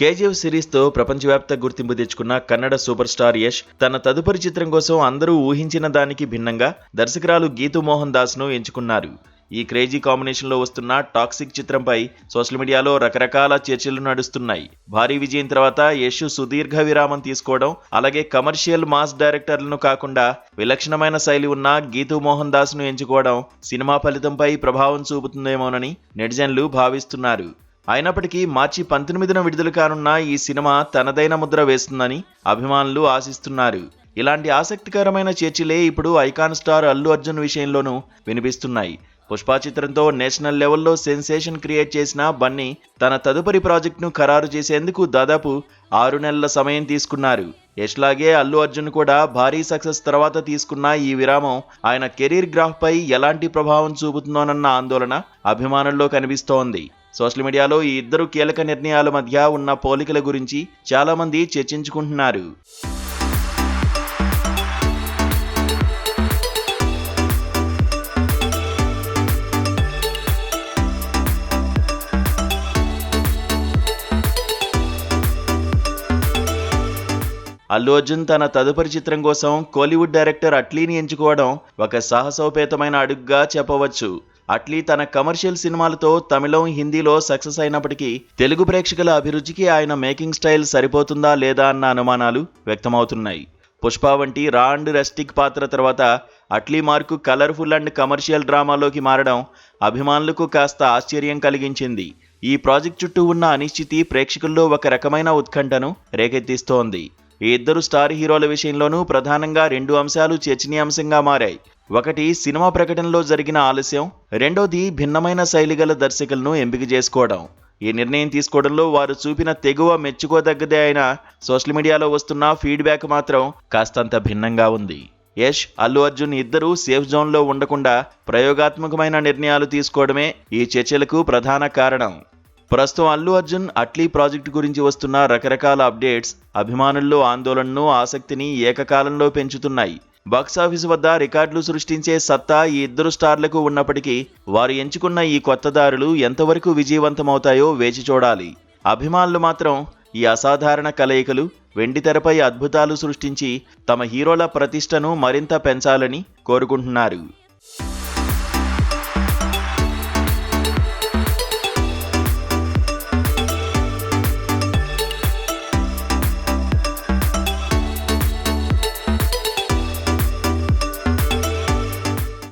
KGF సిరీస్తో ప్రపంచవ్యాప్త గుర్తింపు తెచ్చుకున్న Kannada super star Yash తన తదుపరి చిత్రం కోసం అందరూ ఊహించిన దానికి భిన్నంగా దర్శకురాలు గీతూ మోహన్ దాస్ను ఎంచుకున్నారు. ఈ క్రేజీ కాంబినేషన్లో వస్తున్న టాక్సిక్ చిత్రంపై సోషల్ మీడియాలో రకరకాల చర్చలు నడుస్తున్నాయి. భారీ విజయం తర్వాత యష్ సుదీర్ఘ విరామం తీసుకోవడం, అలాగే కమర్షియల్ మాస్ డైరెక్టర్లను కాకుండా విలక్షణమైన శైలి ఉన్న గీతూ మోహన్ దాస్ను ఎంచుకోవడం సినిమా ఫలితంపై ప్రభావం చూపుతుందేమోనని నెటిజన్లు భావిస్తున్నారు. అయినప్పటికీ మార్చి 19న విడుదల కానున్న ఈ సినిమా తనదైన ముద్ర వేస్తుందని అభిమానులు ఆశిస్తున్నారు. ఇలాంటి ఆసక్తికరమైన చర్చలే ఇప్పుడు ఐకాన్ స్టార్ అల్లు అర్జున్ విషయంలోనూ వినిపిస్తున్నాయి. పుష్ప చిత్రంతో నేషనల్ లెవెల్లో సెన్సేషన్ క్రియేట్ చేసిన బన్నీ తన తదుపరి ప్రాజెక్టును ఖరారు చేసేందుకు దాదాపు 6 నెలల సమయం తీసుకున్నారు. యష్ లాగే అల్లు అర్జున్ కూడా భారీ సక్సెస్ తర్వాత తీసుకున్న ఈ విరామం ఆయన కెరీర్ గ్రాఫ్ పై ఎలాంటి ప్రభావం చూపుతుందోనన్న ఆందోళన అభిమానుల్లో కనిపిస్తోంది. సోషల్ మీడియాలో ఈ ఇద్దరు కీలక నిర్ణయాల మధ్య ఉన్న పోలికల గురించి చాలా మంది చర్చించుకుంటున్నారు. అల్లు అర్జున్ తన తదుపరి చిత్రం కోసం కోలీవుడ్ డైరెక్టర్ అట్లీని ఎంచుకోవడం ఒక సాహసోపేతమైన అడుగుగా చెప్పవచ్చు. అట్లీ తన కమర్షియల్ సినిమాలతో తమిళం, హిందీలో సక్సెస్ అయినప్పటికీ తెలుగు ప్రేక్షకుల అభిరుచికి ఆయన మేకింగ్ స్టైల్ సరిపోతుందా లేదా అన్న అనుమానాలు వ్యక్తమవుతున్నాయి. పుష్ప వంటి రా అండ్ రెస్టిక్ పాత్ర తర్వాత Atlee mark colourful and commercial డ్రామాలోకి మారడం అభిమానులకు కాస్త ఆశ్చర్యం కలిగించింది. ఈ ప్రాజెక్ట్ చుట్టూ ఉన్న అనిశ్చితి ప్రేక్షకుల్లో ఒక రకమైన ఉత్కంఠను రేకెత్తిస్తోంది. ఈ ఇద్దరు స్టార్ హీరోల విషయంలోనూ ప్రధానంగా 2 అంశాలు చర్చనీయాంశంగా మారాయి. ఒకటి సినిమా ప్రకటనలో జరిగిన ఆలస్యం, రెండోది భిన్నమైన శైలిగల దర్శకులను ఎంపిక చేసుకోవడం. ఈ నిర్ణయం తీసుకోవడంలో వారు చూపిన తెగువ మెచ్చుకోదగ్గదే అయినా సోషల్ మీడియాలో వస్తున్న ఫీడ్బ్యాక్ మాత్రం కాస్తంత భిన్నంగా ఉంది. యష్, అల్లు అర్జున్ ఇద్దరూ సేఫ్ జోన్లో ఉండకుండా ప్రయోగాత్మకమైన నిర్ణయాలు తీసుకోవడమే ఈ చర్చలకు ప్రధాన కారణం. ప్రస్తుతం అల్లు అర్జున్ అట్లీ ప్రాజెక్టు గురించి వస్తున్న రకరకాల అప్డేట్స్ అభిమానుల్లో ఆందోళనను, ఆసక్తిని ఏకకాలంలో పెంచుతున్నాయి. బాక్సాఫీసు వద్ద రికార్డులు సృష్టించే సత్తా ఈ ఇద్దరు స్టార్లకు ఉన్నప్పటికీ వారు ఎంచుకున్న ఈ కొత్త దారులు ఎంతవరకు విజయవంతమవుతాయో వేచి చూడాలి. అభిమానులు మాత్రం ఈ అసాధారణ కలయికలు వెండితెరపై అద్భుతాలు సృష్టించి తమ హీరోల ప్రతిష్టను మరింత పెంచాలని కోరుకుంటున్నారు.